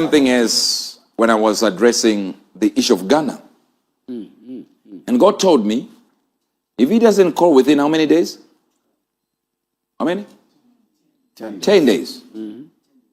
Something as when I was addressing the issue of Ghana. And God told me, if he doesn't call within how many days? How many? 10 days.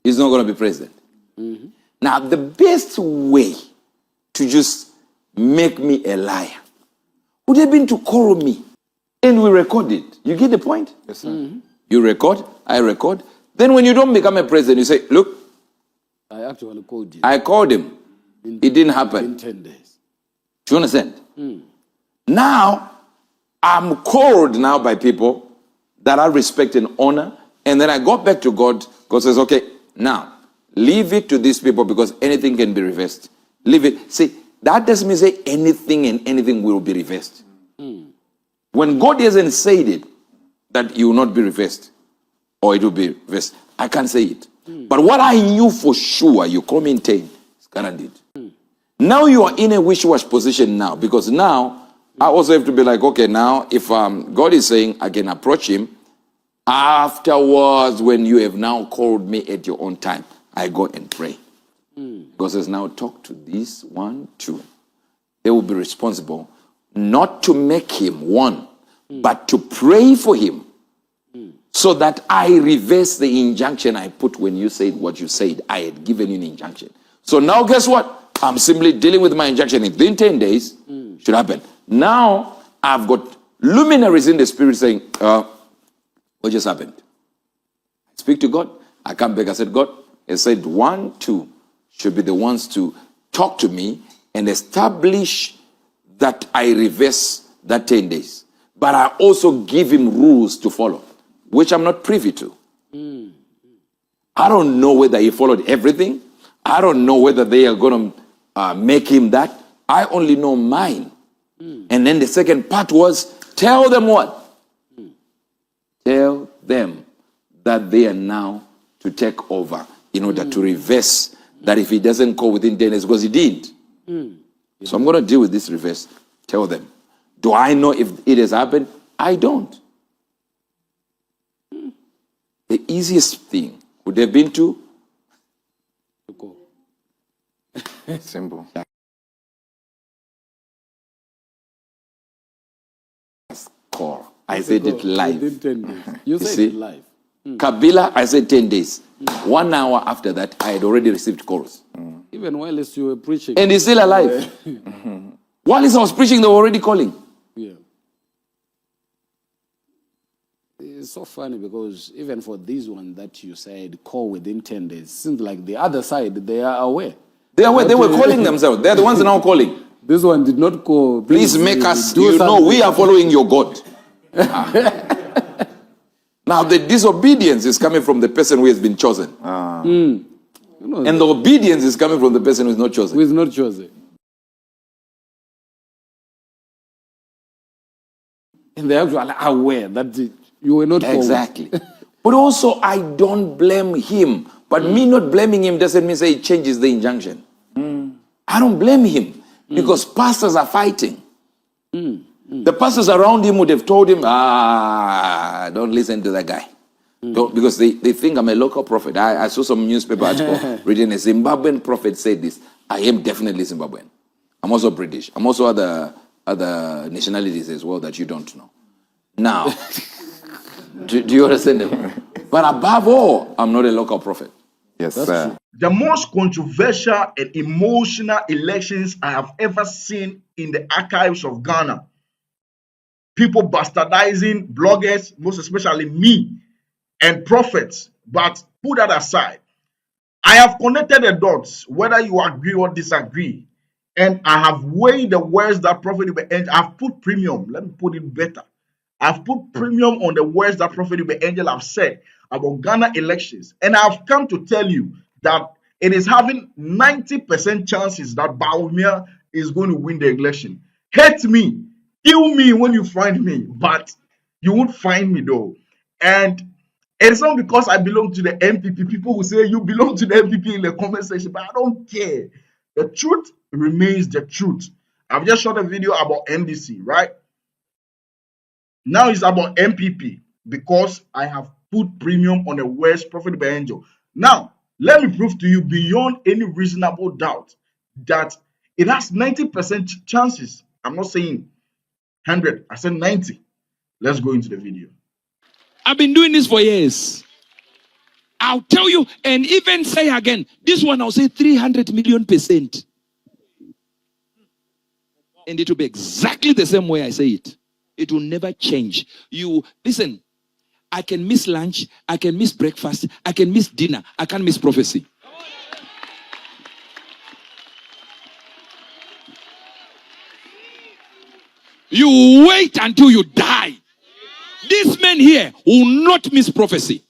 He's not going to be president. Now, the best way to just make me a liar would have been to call me. And we record it. You get the point? Yes, sir. You record, I record. Then when you don't become a president, you say, look, I actually called you. I called him. It didn't happen. In 10 days. Do you understand? Now, I'm called now by people that I respect and honor. And then I got back to God. God says, okay, now, leave it to these people because anything can be reversed. Leave it. See, that doesn't mean say anything and anything will be reversed. When God hasn't said it, that you will not be reversed or it will be reversed, I can't say it. But what I knew for sure, you call me in 10, it's guaranteed. Now you are in a wish-wash position now, because now I also have to be like, okay, now if God is saying I can approach him, afterwards when you have now called me at your own time, I go and pray. God says, now talk to these 1, 2. They will be responsible not to make him one, but to pray for him. So that I reverse the injunction I put when you said what you said. I had given you an injunction. So now guess what? I'm simply dealing with my injunction. Within 10 days, should happen. Now, I've got luminaries in the spirit saying, what just happened? I speak to God. I come back. I said, God, I said 1, 2 should be the ones to talk to me and establish that I reverse that 10 days. But I also give him rules to follow, which I'm not privy to. I don't know whether he followed everything. I don't know whether they are going to make him that. I only know mine. And then the second part was, tell them what? Tell them that they are now to take over in order to reverse that if he doesn't call within 10 days, because he did. So I'm going to deal with this reverse. Tell them. Do I know if it has happened? I don't. The easiest thing would have been to Go. Simple. call. I said it live. Within 10 days. You said see? it live. Kabila, I said 10 days. 1 hour after that, I had already received calls. Even while you were preaching. And he's still alive. While I was preaching, they were already calling. Yeah. It's so funny because even for this one that you said call within 10 days, seems like the other side, they are aware. They are aware. They were calling themselves. They're the ones now calling. This one did not call. Please make us, you know, we are following your God. Now, the disobedience is coming from the person who has been chosen. You know, And the obedience is coming from the person who is not chosen. who is not chosen. And they are actually aware that you were not called. Exactly. But also, I don't blame him. But me not blaming him doesn't mean say it changes the injunction. I don't blame him because pastors are fighting. The pastors around him would have told him, don't listen to that guy. Don't, because they think I'm a local prophet. I saw some newspaper article reading a Zimbabwean prophet said this. I am definitely Zimbabwean. I'm also British. I'm also other nationalities as well that you don't know. Now, do you understand them? But above all, I'm not a local prophet. Yes, sir. The most controversial and emotional elections I have ever seen in the archives of Ghana. People bastardizing bloggers, most especially me, and prophets. But put that aside. I have connected the dots, whether you agree or disagree. And I have weighed the words that Prophet Eubert, I've put premium, let me put it better. I've put premium on the words that Prophet Eubert Angel have said about Ghana elections. And I've come to tell you that it is having 90% chances that Bawumia is going to win the election. Hate me, kill me when you find me, but you won't find me though. And it's not because I belong to the MPP. People will say you belong to the MPP in the comment section, but I don't care. The truth remains the truth. I've just shot a video about NDC, right? Now it's about MPP because I have put premium on the words Prophet Angel. Now, Let me prove to you beyond any reasonable doubt that it has 90% chances. I'm not saying 100, I said 90. Let's go into the video. I've been doing this for years. I'll tell you, and even say again, this one I'll say 300 million%. And it will be exactly the same way I say it. It will never change. You listen, I can miss lunch, I can miss breakfast, I can miss dinner, I can't miss prophecy. You wait until you die. These men here will not miss prophecy.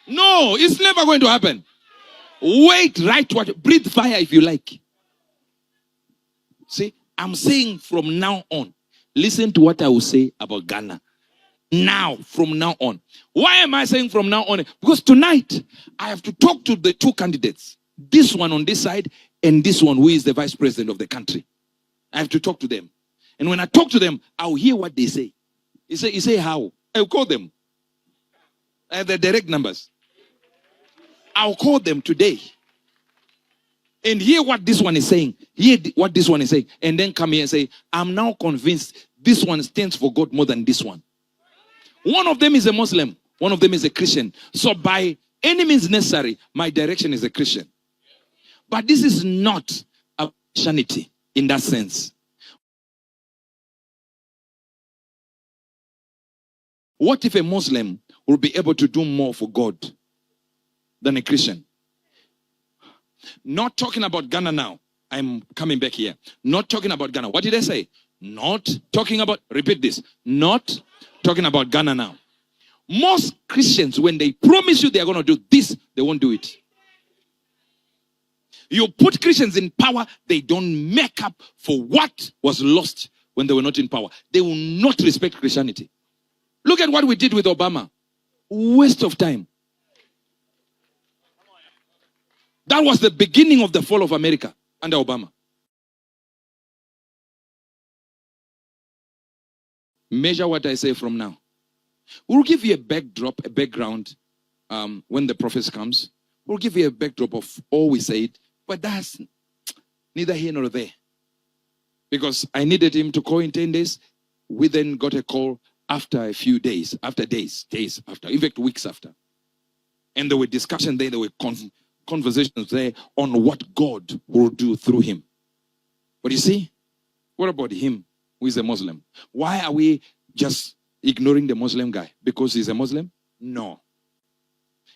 No, it's never going to happen. Wait, breathe fire if you like. See, I'm saying from now on, listen to what I will say about Ghana. Now, from now on. Why am I saying from now on? Because tonight, I have to talk to the two candidates. This one on this side, and this one who is the vice president of the country. I have to talk to them. And when I talk to them, I'll hear what they say. You say how? I'll call them. I have the direct numbers. I'll call them today. And hear what this one is saying. Hear what this one is saying. And then come here and say, I'm now convinced this one stands for God more than this one. One of them is a Muslim. One of them is a Christian. So by any means necessary, my direction is a Christian. But this is not a Christianity in that sense. What if a Muslim will be able to do more for God than a Christian? Not talking about Ghana now. I'm coming back here. Not talking about Ghana. What did I say? Not talking about, repeat this. Not talking about Ghana now. Most Christians, when they promise you they are going to do this, they won't do it. You put Christians in power, they don't make up for what was lost when they were not in power. They will not respect Christianity. Look at what we did with Obama. Waste of time. That was the beginning of the fall of America under Obama. Measure what I say from now. We'll give you a background when the prophet comes. We'll give you a backdrop of all we said, but that's neither here nor there. Because I needed him to call in 10 days. We then got a call after a few days, days after, in fact, weeks after. And there were discussions there, there were conversations there on what God will do through him. But you see, what about him who is a Muslim? Why are we just ignoring the Muslim guy? Because he's a Muslim? No.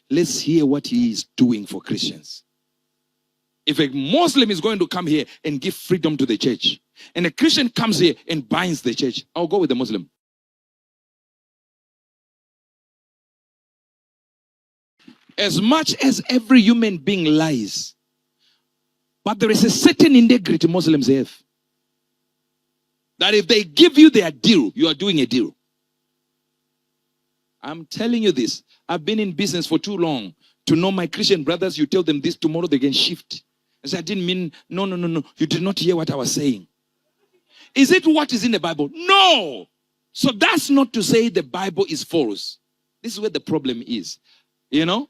Let's hear what he is doing for Christians. If a Muslim is going to come here and give freedom to the church, and a Christian comes here and binds the church, I'll go with the Muslim. As much as every human being lies, but there is a certain integrity Muslims have. That if they give you their deal, you are doing a deal. I'm telling you this. I've been in business for too long to know my Christian brothers, you tell them this, tomorrow they can shift. I said, I didn't mean, no. You did not hear what I was saying. Is it what is in the Bible? No. So that's not to say the Bible is false. This is where the problem is. You know?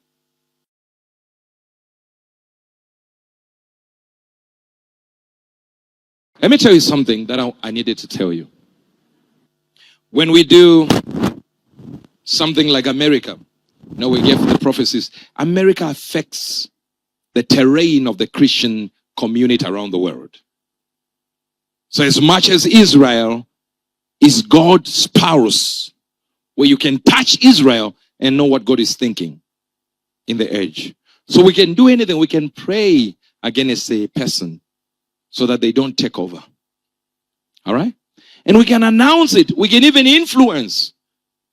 Let me tell you something that I needed to tell you. When we do something like America, we give the prophecies. America affects the terrain of the Christian community around the world. So as much as Israel is God's spouse, where you can touch Israel and know what God is thinking in the edge. So we can do anything. We can pray against a person so that they don't take over. All right? And we can announce it. We can even influence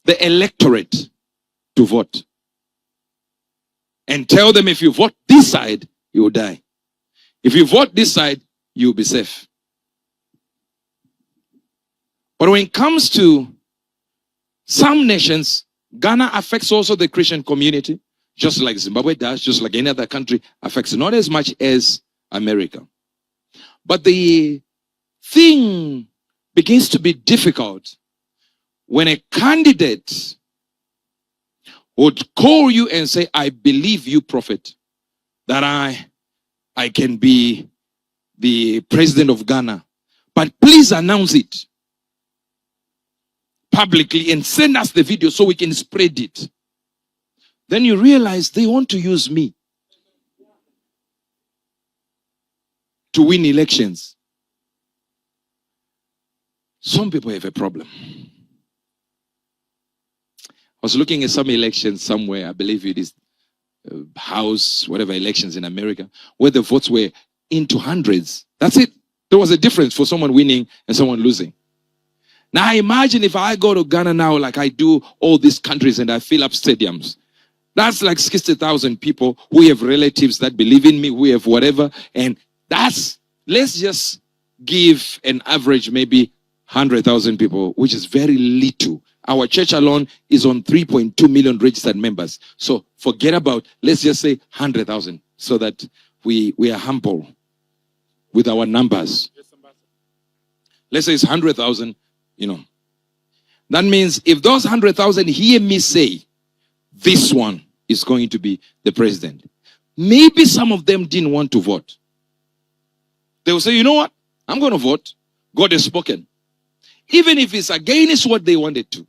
the electorate to vote. And tell them if you vote this side, you will die. If you vote this side, you will be safe. But when it comes to some nations, Ghana affects also the Christian community, just like Zimbabwe does, just like any other country affects, not as much as America. But the thing begins to be difficult when a candidate would call you and say, I believe you, prophet, that I can be the president of Ghana. But please announce it publicly and send us the video so we can spread it. Then you realize they want to use me to win elections. Some people have a problem. I was looking at some elections somewhere, I believe it is House, whatever elections in America, where the votes were into hundreds. That's it. There was a difference for someone winning and someone losing. Now imagine if I go to Ghana now like I do all these countries and I fill up stadiums. That's like 60,000 people who have relatives that believe in me, who have whatever. And that's, let's just give an average maybe 100,000 people, which is very little. Our church alone is on 3.2 million registered members. So forget about, let's just say 100,000 so that we are humble with our numbers. Let's say it's 100,000, you know. That means if those 100,000 hear me say, this one is going to be the president, maybe some of them didn't want to vote. They will say, you know what? I'm going to vote. God has spoken. Even if it's against what they wanted to.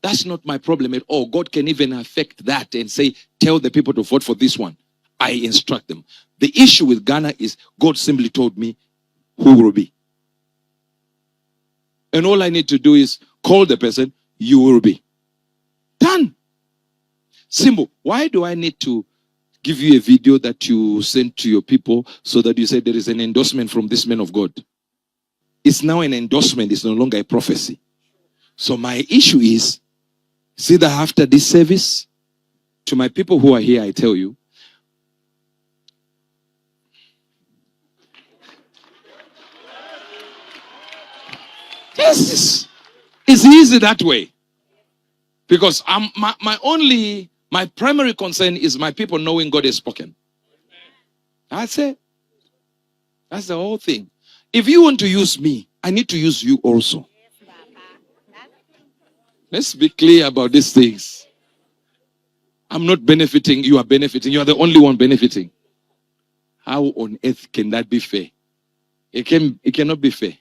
That's not my problem at all. God can even affect that and say, tell the people to vote for this one. I instruct them. The issue with Ghana is God simply told me who will be. And all I need to do is call the person, you will be. Done. Simple. Why do I need to give you a video that you send to your people so that you say there is an endorsement from this man of God? It's now an endorsement. It's no longer a prophecy. So my issue is, see that after this service, to my people who are here, I tell you, yes, it's easy that way. Because my primary concern is my people knowing God has spoken. That's it. That's the whole thing. If you want to use me, I need to use you also. Let's be clear about these things. I'm not benefiting, you are benefiting. You are the only one benefiting. How on earth can that be fair? It cannot be fair.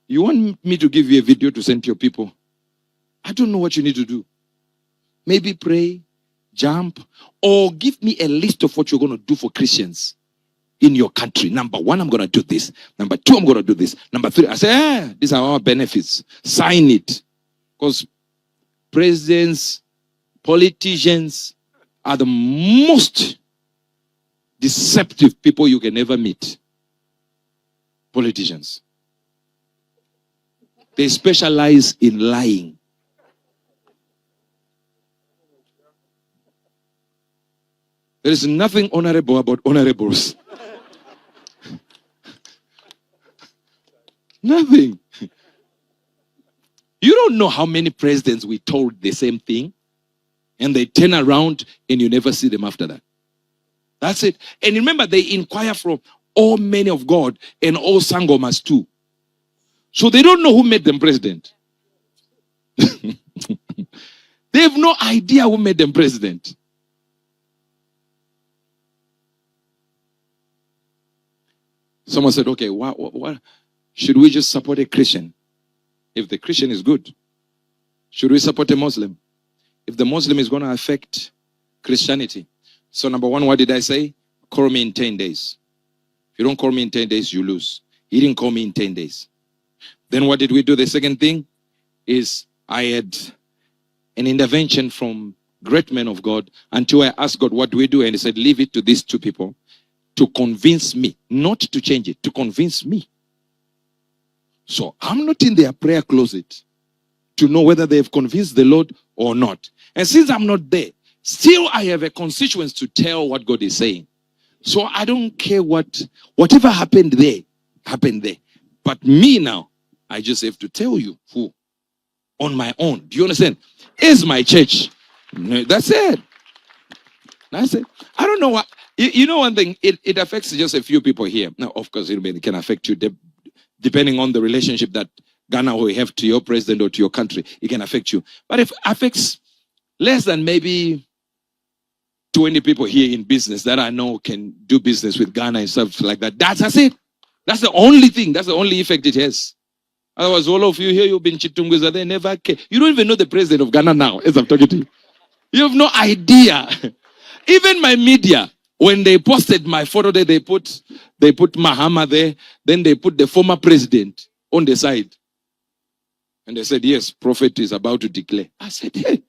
You want me to give you a video to send to your people? I don't know what you need to do. Maybe pray, jump, or give me a list of what you're going to do for Christians in your country. Number 1, I'm going to do this. Number 2, I'm going to do this. Number 3, I say, these are our benefits. Sign it. Because presidents, politicians are the most deceptive people you can ever meet. Politicians. They specialize in lying. There is nothing honorable about honorables. Nothing. You don't know how many presidents we told the same thing, and they turn around and you never see them after that. That's it. And remember, they inquire from all men of God and all sangomas too. So they don't know who made them president. They have no idea who made them president. Someone said, okay, what? Should we just support a Christian? If the Christian is good. Should we support a Muslim? If the Muslim is going to affect Christianity. So number 1, what did I say? Call me in 10 days. If you don't call me in 10 days, you lose. He didn't call me in 10 days. Then what did we do? The second thing is I had an intervention from great men of God until I asked God, what do we do? And he said, leave it to these 2 people to convince me, not to change it, to convince me. So I'm not in their prayer closet to know whether they have convinced the Lord or not. And since I'm not there, still I have a constituents to tell what God is saying. So I don't care whatever happened there, happened there. But me now, I just have to tell you who, on my own. Do you understand? Is my church. That's it. That's it. I don't know what, you know one thing, it affects just a few people here. Now, of course, it can affect you depending on the relationship that Ghana will have to your president or to your country. It can affect you. But if it affects less than maybe 20 people here in business that I know can do business with Ghana and stuff like that. That's it. That's the only thing. That's the only effect it has. Otherwise, all of you here, you've been Chitungwiza, they never care. You don't even know the president of Ghana now, as I'm talking to you. You have no idea. Even my media, when they posted my photo there, they put Mahama there, then they put the former president on the side. And they said, yes, prophet is about to declare. I said, hey,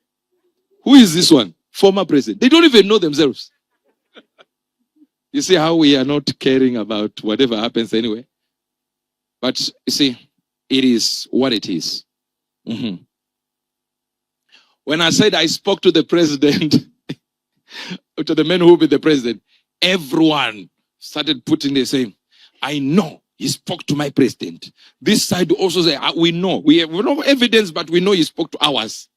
who is this one? Former president. They don't even know themselves. You see how we are not caring about whatever happens anyway? But you see, it is what it is. Mm-hmm. When I said I spoke to the president, to the men who will be the president, everyone started putting the same. I know he spoke to my president. This side also say, we know. We have no evidence, but we know he spoke to ours.